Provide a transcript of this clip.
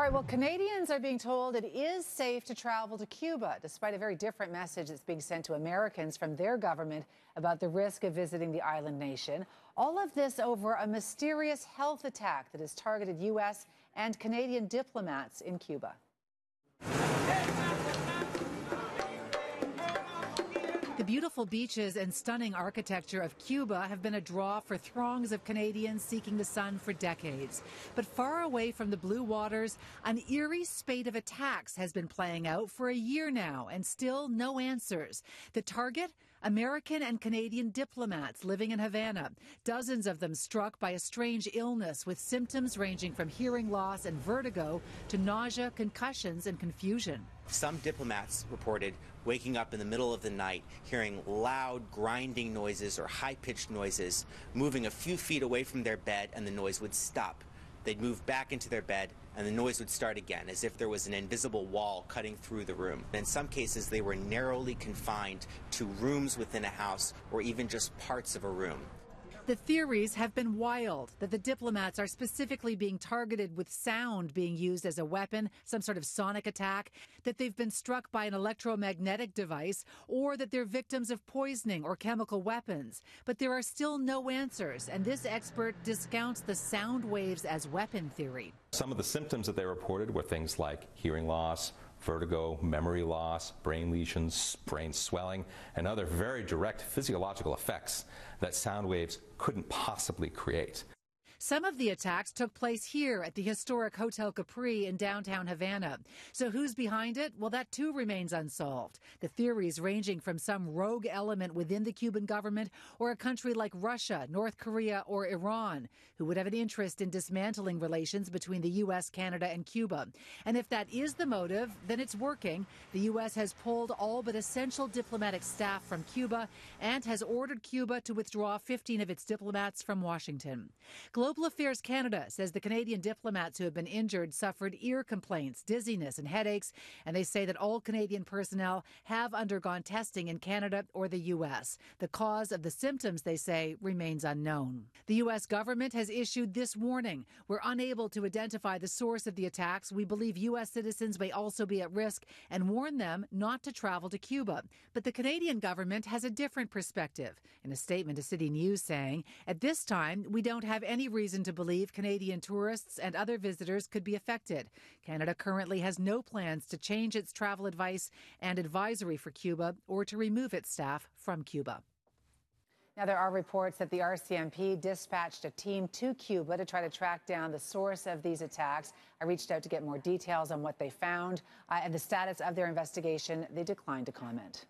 All right, well, Canadians are being told it is safe to travel to Cuba, despite a very different message that's being sent to Americans from their government about the risk of visiting the island nation. All of this over a mysterious health attack that has targeted U.S. and Canadian diplomats in Cuba. The beautiful beaches and stunning architecture of Cuba have been a draw for throngs of Canadians seeking the sun for decades. But far away from the blue waters, an eerie spate of attacks has been playing out for a year now, and still no answers. The target? American and Canadian diplomats living in Havana, dozens of them struck by a strange illness with symptoms ranging from hearing loss and vertigo to nausea, concussions, and confusion. Some diplomats reported waking up in the middle of the night, hearing loud grinding noises or high-pitched noises, moving a few feet away from their bed, and the noise would stop. They'd move back into their bed, and the noise would start again, as if there was an invisible wall cutting through the room. In some cases, they were narrowly confined to rooms within a house or even just parts of a room. The theories have been wild, that the diplomats are specifically being targeted with sound being used as a weapon, some sort of sonic attack, that they've been struck by an electromagnetic device, or that they're victims of poisoning or chemical weapons. But there are still no answers, and this expert discounts the sound waves as weapon theory. Some of the symptoms that they reported were things like hearing loss, vertigo, memory loss, brain lesions, brain swelling, and other very direct physiological effects that sound waves couldn't possibly create. Some of the attacks took place here at the historic Hotel Capri in downtown Havana. So who's behind it? Well, that too remains unsolved. The theories ranging from some rogue element within the Cuban government or a country like Russia, North Korea, or Iran, who would have an interest in dismantling relations between the U.S., Canada, and Cuba. And if that is the motive, then it's working. The U.S. has pulled all but essential diplomatic staff from Cuba and has ordered Cuba to withdraw 15 of its diplomats from Washington. Global Affairs Canada says the Canadian diplomats who have been injured suffered ear complaints, dizziness, and headaches, and they say that all Canadian personnel have undergone testing in Canada or the U.S. The cause of the symptoms, they say, remains unknown. The U.S. government has issued this warning. We're unable to identify the source of the attacks. We believe U.S. citizens may also be at risk and warn them not to travel to Cuba. But the Canadian government has a different perspective. In a statement to City News saying, at this time, we don't have any reason to believe Canadian tourists and other visitors could be affected. Canada currently has no plans to change its travel advice and advisory for Cuba or to remove its staff from Cuba. Now, there are reports that the RCMP dispatched a team to Cuba to try to track down the source of these attacks. I reached out to get more details on what they found and the status of their investigation. They declined to comment.